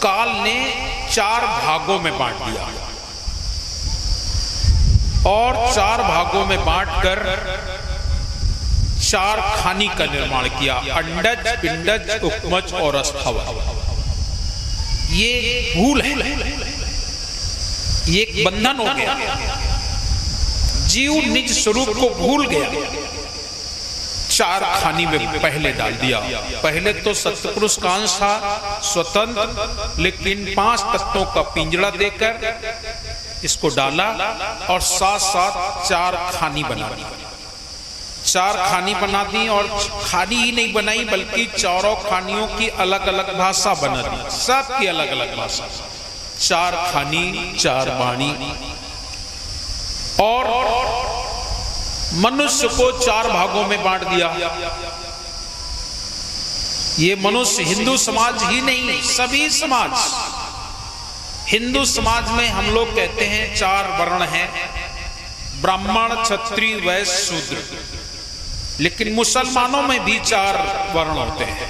काल ने 4 भागों में बांट दिया और 4 भागों में बांटकर 4 खानी का निर्माण किया, अंडज, पिंडज, उक्मज और स्थवर। ये भूल है, ये एक बंधन हो गया। जीव निज स्वरूप को भूल गया, 4 खानी में पहले डाल दिया। पहले तो सत्पुरुष का अंश था स्वतंत्र, लेकिन 5 तत्वों का पिंजड़ा देकर इसको डाला और साथ साथ 4 खानी बना दी। 4 खानी बना दी और खानी ही नहीं बनाई बल्कि चारों खानियों की अलग अलग भाषा बना दी, सबकी अलग अलग भाषा। 4 खानी 4 वाणी और मनुष्य को 4 भागों में बांट दिया। ये मनुष्य हिंदू समाज ही नहीं, सभी समाज। हिंदू समाज में हम लोग कहते हैं 4 वर्ण हैं, ब्राह्मण, क्षत्रिय, वैश्य, शूद्र। लेकिन मुसलमानों में भी 4 वर्ण होते हैं,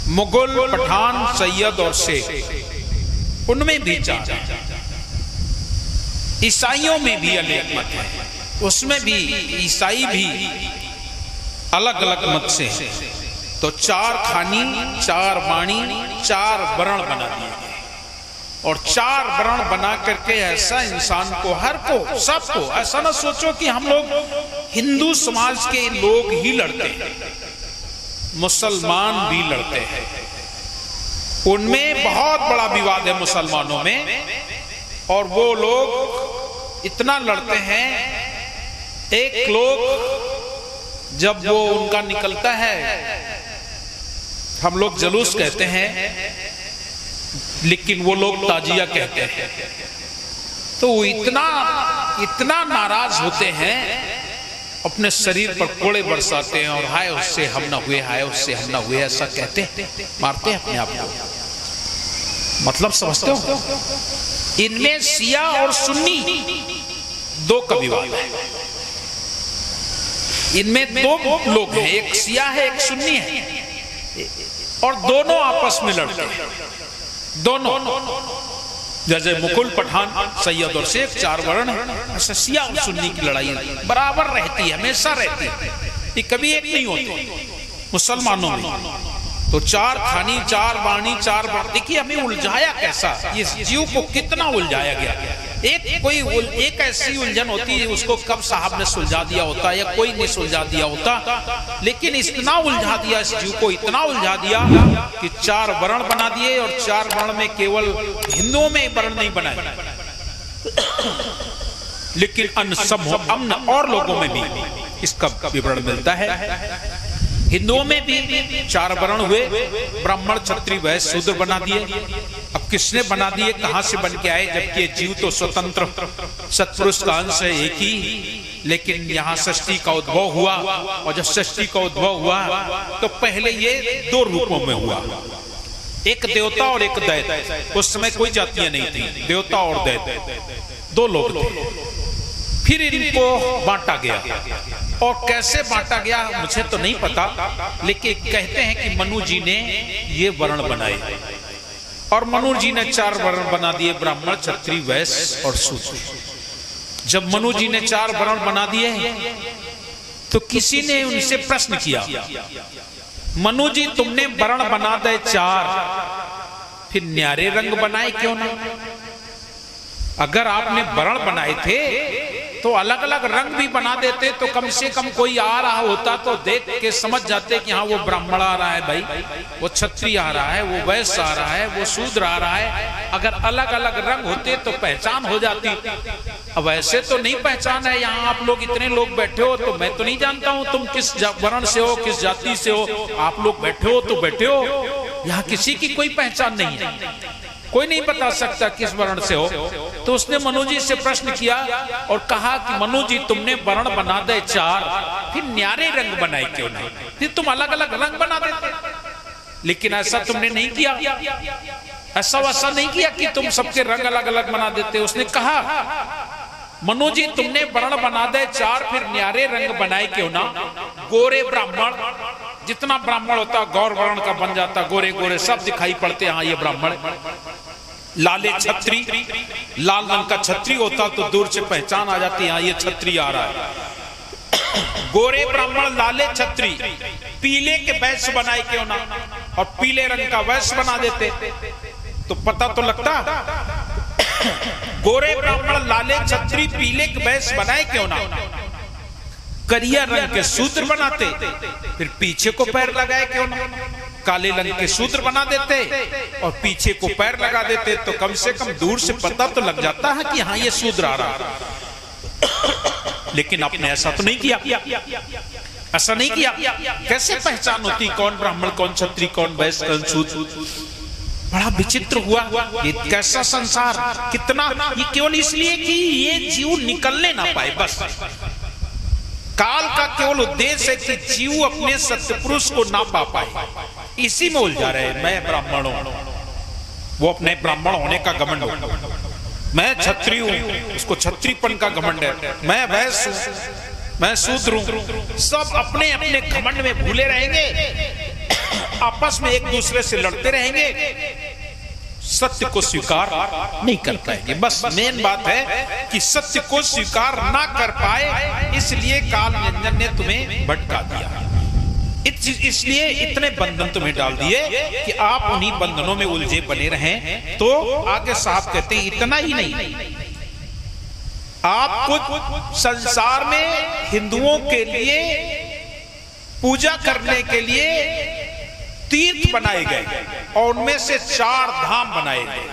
मुगल, पठान, सैयद और शेख, उनमें भी 4। ईसाइयों में भी अनेक मत है, उसमें भी ईसाई भी अलग अलग मत से हैं। तो 4 खानी 4 वाणी 4 वर्ण बना दिए गए और 4 वर्ण बना करके ऐसा इंसान को, हर को, सबको, ऐसा ना सोचो कि हम लोग हिंदू समाज के लोग ही लड़ते हैं, मुसलमान भी लड़ते हैं। उनमें बहुत बड़ा विवाद है मुसलमानों में, और वो लोग इतना लड़ते हैं। एक लोग जब वो उनका निकलता है, हम लोग जुलूस कहते हैं लेकिन वो लोग ताजिया कहते हैं, तो वो इतना नाराज होते हैं, अपने शरीर पर कोड़े बरसाते हैं और हाय उससे हम ना हुए, हाय उससे हम ना हुए, ऐसा कहते हैं, मारते हैं अपने आप को। मतलब समझते हो? इनमें शिया और सुन्नी 2 का विवाद है। इनमें 2 लोग हैं, एक शिया है एक सुन्नी है, और दोनों आपस में लड़ते हैं। दोनों जैसे मुकुल, पठान, सैयद और शेख 4 वर्ण है, ऐसे शिया और सुन्नी की लड़ाई बराबर रहती है, हमेशा रहती है, ये कभी एक नहीं होती मुसलमानों में। तो 4 खानी 4 वाणी 4 वर्ण। देखिए हमें उलझाया कैसा, ये जीव को कितना उलझाया गया। एक ऐसी उलझन होती है उसको कब साहब ने सुलझा दिया होता या कोई नहीं सुलझा दिया होता, लेकिन इतना उलझा दिया इस जीव को, इतना उलझा दिया कि 4 वर्ण बना दिए। और 4 वर्ण में केवल हिंदुओं में वर्ण नहीं बनाए, लेकिन अन्य और लोगों में भी इसका विवरण मिलता है। हिंदुओं में भी 4 वर्ण हुए, ब्राह्मण, क्षत्रिय, वैश्य, शूद्र बना दिए। अब किसने बना दिए, कहां से बन के आए, जबकि जीव तो स्वतंत्र सत्पुरुष का अंश है एक ही, लेकिन यहाँ सृष्टि का उद्भव हुआ। और जब सृष्टि का उद्भव हुआ तो पहले ये 2 रूपों में हुआ, एक देवता और एक दैत्य। उस समय कोई जातियां नहीं थी, देवता और दैत्य 2 लोग थे। फिर इनको बांटा गया, और कैसे बांटा गया मुझे तो नहीं पता, लेकिन कहते हैं कि मनु जी ने ये वर्ण बनाए, और मनु जी ने 4 वर्ण बना दिए, ब्राह्मण, क्षत्रिय, वैश्य और शूद्र। जब मनु जी ने 4 वर्ण बना दिए तो किसी ने उनसे प्रश्न किया, मनु जी तुमने वर्ण बना दे 4, फिर न्यारे रंग बनाए क्यों ना? अगर आपने वर्ण बनाए थे तो अलग अलग रंग भी बना देते, तो कम से कम कोई आ रहा होता तो देख के समझ जाते कि हाँ वो ब्राह्मण आ रहा है भाई, वो क्षत्रिय आ रहा है, वो वैश्य आ रहा है, वो शूद्र आ रहा है। अगर अलग अलग रंग होते तो पहचान हो जाती। अब ऐसे तो नहीं पहचान है, यहाँ आप लोग इतने लोग बैठे हो तो मैं तो नहीं जानता हूँ तुम किस वर्ण से हो, किस जाति से हो। आप लोग बैठे हो तो बैठे हो, यहाँ किसी की कोई पहचान नहीं है, कोई नहीं बता सकता किस वर्ण से हो। तो उसने मनु जी से प्रश्न किया और कहा कि मनु जी तुमने वर्ण बना दे 4, फिर न्यारे रंग बनाए क्यों नहीं? फिर तुम अलग अलग रंग बना देते, लेकिन ऐसा तुमने नहीं किया, ऐसा वैसा नहीं किया कि तुम सबके रंग अलग अलग बना देते। उसने कहा मनु जी तुमने वर्ण बना दे 4, फिर न्यारे रंग बनाए क्यों ना? गोरे ब्राह्मण, जितना ब्राह्मण होता गौर वर्ण का बन जाता, गोरे गोरे सब दिखाई पड़ते, हाँ ये ब्राह्मण। लाले छत्री, लाल रंग का छत्री होता तो दूर से पहचान आ जाती, हाँ ये छत्री आ रहा है। गोरे ब्राह्मण लाले छत्री, पीले के वैश्य बनाए क्यों ना, और पीले रंग का वैश्य बना देते तो पता तो लगता। गोरे ब्राह्मण लाले छत्री पीले के वैश्य बनाए क्यों ना, करिया रंग के सूत्र बनाते, फिर पीछे को पैर लगाए क्यों ना, काले रंग के सूत्र बना देते और पीछे को पैर लगा देते, तो कम से कम दूर से पता तो लग जाता है कि हाँ ये शूद्र आ रहा है। लेकिन आपने ऐसा तो नहीं किया, ऐसा नहीं किया। कैसे पहचान होती कौन ब्राह्मण, कौन क्षत्रिय, कौन वैश्य, कौन शूद्र? बड़ा विचित्र हुआ ये कैसा संसार। कितना, ये केवल इसलिए कि ये जीव निकलने ना पाए, बस काल का केवल उद्देश्य है कि जीव अपने सत्य पुरुष को ना पा पाए, इसी में उलझा रहे। मैं ब्राह्मण हूं, वो अपने ब्राह्मण होने का घमंड हो, मैं क्षत्रिय हूं, उसको क्षत्रियपन का घमंड है, मैं वैश्य हूं, मैं शूद्र हूं, सब अपने अपने घमंड में भूले रहेंगे, आपस में एक दूसरे से लड़ते रहेंगे, सत्य को स्वीकार नहीं कर पाएंगे। बस मेन बात है कि सत्य को स्वीकार ना कर पाए, इसलिए काल निरंजन ने तुम्हें भटका दिया, इसलिए इतने बंधन तुम्हें डाल दिए कि आप उन्हीं बंधनों में उलझे बने रहें। तो आगे साहब कहते हैं इतना ही नहीं, आप कुछ संसार में हिंदुओं के लिए पूजा करने के लिए तीर्थ बनाए गए और उनमें से 4 धाम बनाए गए,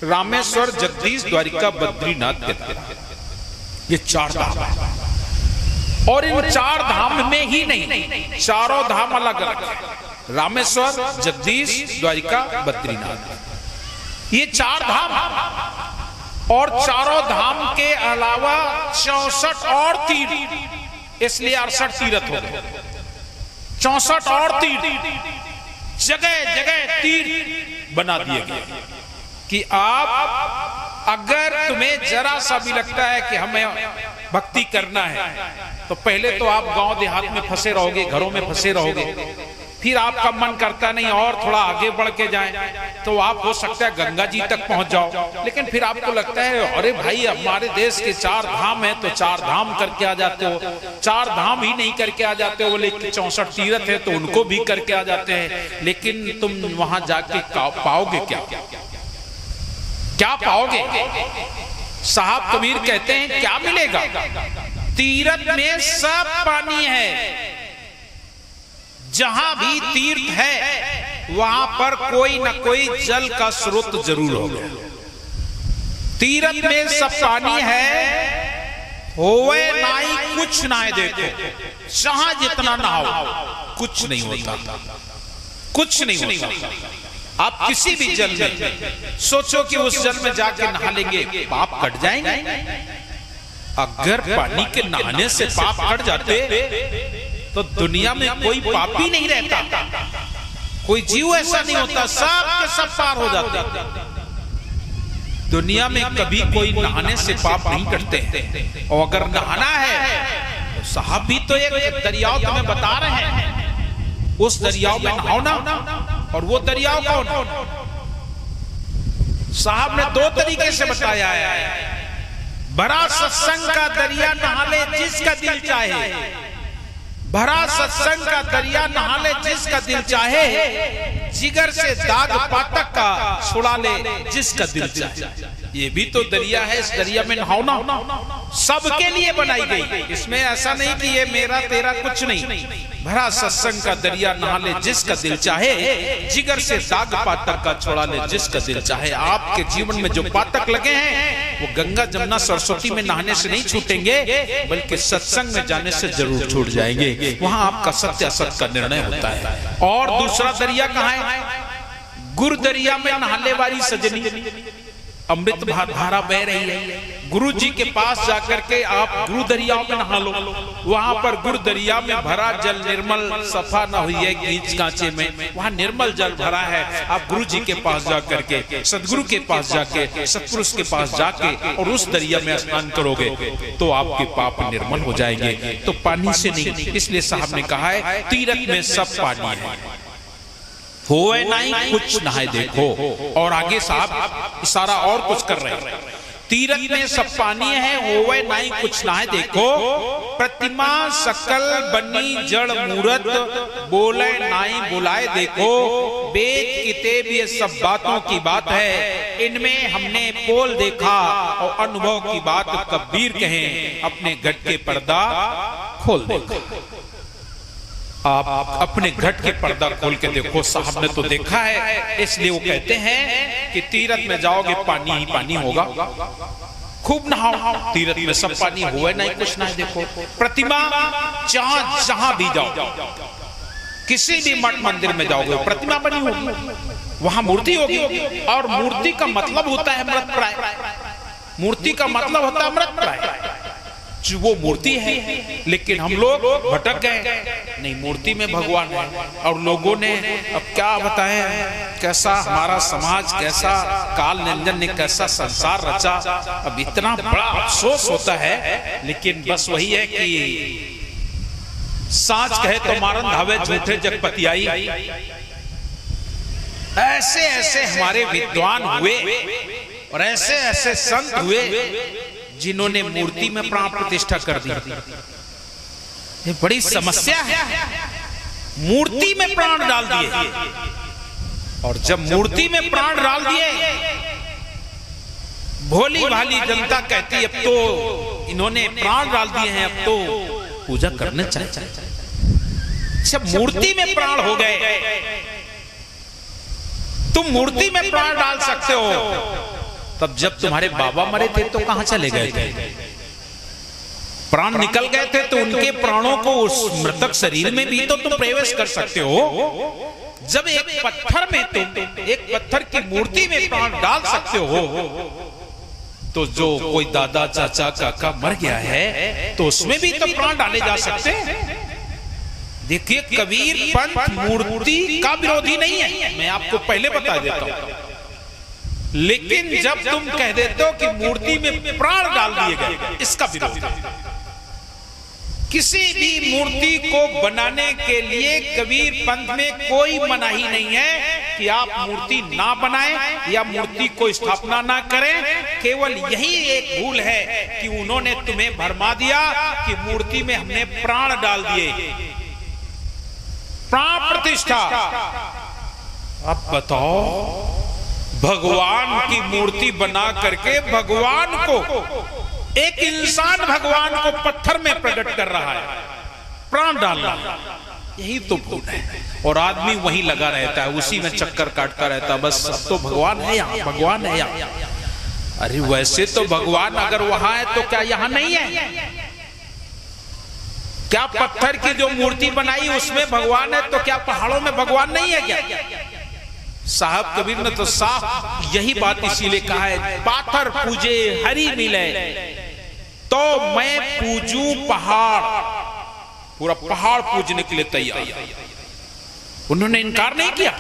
रामेश्वर, जगदीश, द्वारिका, बद्रीनाथ, ये 4 धाम है। और इन 4 धाम में ही नहीं, चारों धाम अलग अलग, रामेश्वर, जगदीश, द्वारिका, बद्रीनाथ, ये 4 धाम। और चारों धाम के अलावा 64 और तीर्थ, इसलिए 68 तीर्थ हो गए, 64 और तीर्थ, जगह जगह तीर्थ बना दिए गए कि आप, अगर तुम्हें जरा सा भी लगता है कि हमें भक्ति करना है, तो पहले तो आप गांव देहात में फंसे रहोगे, घरों में फंसे रहोगे, फिर आपका मन करता नहीं और थोड़ा आगे बढ़ के जाएं, तो आप हो सकता है गंगा जी तक पहुंच जाओ, लेकिन फिर आपको लगता है अरे भाई हमारे देश के 4 धाम है, तो 4 धाम करके आ जाते हो, 4 धाम ही नहीं करके आ जाते हो, लेकिन 64 तीर्थ है तो उनको भी करके आ जाते हैं, लेकिन तुम वहां जाके पाओगे क्या, क्या पाओगे? साहब कबीर कहते हैं क्या मिलेगा? तीर्थ में सब पानी है, जहां भी तीर्थ है वहां पर कोई ना कोई जल का स्रोत जरूर होगा। तीर्थ में सब पानी है, होवे नाई कुछ ना देखो, जहां जितना नहाओ कुछ नहीं होता, कुछ नहीं होता। आप किसी भी जल में सोचो कि उस जल में जाके नहा लेंगे, पाप कट जाएंगे। अगर पानी के नहाने से पाप कट जाते तो दुनिया में कोई पापी नहीं रहता, कोई जीव ऐसा नहीं होता, सब के सब पार हो जाते। दुनिया में कभी कोई नहाने से पाप नहीं कटते हैं। और अगर नहाना है तो साहब भी तो एक दरियाव तुम्हें बता रहे हैं, उस दरियाव में नहाओ ना। और वो दरियाव कौन? साहब ने 2 तरीके से बताया है। भरा सत्संग का दरिया नहा ले जिसका दिल चाहे, भरा सत्संग का दरिया नहा ले जिसका दिल चाहे, जिगर से दाग पातक का छुड़ा ले जिसका दिल चाहे। ये भी तो दरिया है, इस दरिया में नहाओ ना, सबके लिए बनाई गई। इसमें ऐसा नहीं कि ये मेरा तेरा कुछ नहीं। भरा सत्संग का दरिया नहा ले जिसका दिल चाहे, जिगर से दाग पातक का छुड़ा ले जिसका दिल चाहे। आपके जीवन में जो पातक लगे हैं वो गंगा जमुना सरस्वती में नहाने से नहीं छूटेंगे, बल्कि सत्संग में जाने से जरूर छूट जाएंगे। वहां आपका सत्य असत्य का निर्णय होता है। और दूसरा दरिया कहां है? गुर दरिया में नहाने वाली सजनी। अमृत धारा बह रही है। गुरु जी के पास जाकर के आप गुरु दरिया में नहा लो, वहां पर गुरु दरिया में भरा जल निर्मल सफा न हुई है गीच कांचे में, वहां निर्मल जल भरा है। आप गुरु जी के पास जाकर के, सदगुरु के पास जाके, सतपुरुष के पास जाके और उस दरिया में स्नान करोगे तो आपके पाप निर्मल हो जाएंगे। तो पानी से नहीं, इसलिए साहब ने कहा है तीरथ में सब पानी है, होए नहीं कुछ नहाए देखो। और आगे साहब इशारा और कुछ कर रहे हैं, तीरथ में सब पानी है, होवे नहीं कुछ नहाए देखो। प्रतिमा सकल बनी जड़ मूरत, बोले नहीं बुलाए देखो। वेद किताब ये सब बातों की बात है, इनमें हमने पोल देखा और अनुभव की बात कबीर कहें। अपने घट के पर्दा खोल देखो। आप अपने घट के पर्दा खोल के देखो, साहब ने तो देखा है, इसलिए वो कहते हैं कि तीरथ में जाओगे पानी ही पानी होगा, खूब नहाओ। तीरथ में सब पानी हुआ नहीं कुछ ना देखो। प्रतिमा जहां भी जाओ, किसी भी मठ मंदिर में जाओगे प्रतिमा बनी होगी, वहां मूर्ति होगी। और मूर्ति का मतलब होता है अमृत प्राय, मूर्ति का मतलब होता है अमृत प्राय, वो मूर्ति है। लेकिन हम लोग भटक गए, नहीं मूर्ति में भगवान है। और लोगों ने अब क्या बताएं, कैसा हमारा समाज, कैसा काल निरंजन ने कैसा संसार रचा। अब इतना बड़ा अफसोस होता है, लेकिन बस वही है कि साच कहे तो मारन धावे झूठे जगपति आई। ऐसे ऐसे हमारे विद्वान हुए और ऐसे ऐसे संत हुए जिन्होंने मूर्ति में प्राण प्रतिष्ठा कर दी। ये बड़ी समस्या है, मूर्ति में प्राण डाल दिए। और जब मूर्ति में प्राण डाल दिए, भोली भाली जनता कहती है अब तो इन्होंने प्राण डाल दिए हैं, अब तो पूजा करने चाहिए। जब मूर्ति में प्राण हो गए, तुम मूर्ति में प्राण डाल सकते हो, तब जब तुम्हारे बाबा मरे थे तो कहां चले गए थे? प्राण निकल गए थे तो उनके प्राणों को उस मृतक शरीर में भी तो तुम प्रवेश कर सकते हो। जब एक पत्थर में तुम एक पत्थर की मूर्ति में प्राण डाल सकते हो, तो जो कोई दादा चाचा काका मर गया है तो उसमें भी तो प्राण डाले जा सकते हैं। देखिए कबीर पंथ मूर्ति का विरोधी नहीं है, मैं आपको पहले बता देता हूं। लेकिन जब तुम कह देते हो कि मूर्ति में प्राण डाल दिए गए, इसका विरोध है। किसी भी मूर्ति को बनाने के लिए कबीर पंथ में कोई मनाही नहीं है कि आप मूर्ति ना बनाएं या मूर्ति को स्थापना ना करें। केवल यही एक भूल है कि उन्होंने तुम्हें भरमा दिया कि मूर्ति में हमने प्राण डाल दिए, प्राण प्रतिष्ठा। अब बताओ, भगवान की मूर्ति बना करके भगवान को, एक इंसान भगवान को पत्थर में प्रकट कर रहा है, प्राण डाल रहा है, यही तो भूल है। और आदमी वहीं लगा रहता है, उसी में चक्कर काटता रहता है, बस सब तो भगवान है यहाँ, भगवान है यहाँ। अरे वैसे तो भगवान अगर वहां है तो क्या यहाँ नहीं है? क्या पत्थर की जो मूर्ति बनाई उसमें भगवान है, तो क्या पहाड़ों में भगवान नहीं है क्या? साहब कबीर ने तो साफ यही बात इसीलिए कहा है, पाथर पूजे हरि मिले तो मैं पूजूं पहाड़। पूरा पहाड़ पूजने के लिए तैयार, उन्होंने इनकार नहीं किया।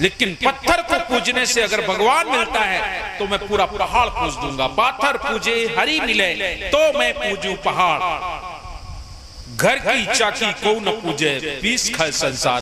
लेकिन पत्थर को पूजने से अगर भगवान मिलता है तो मैं पूरा पहाड़ पूज दूंगा। पाथर पूजे हरि मिले तो मैं पूजूं पहाड़। घर की चाकी को न पूजे, पीस खाए संसार।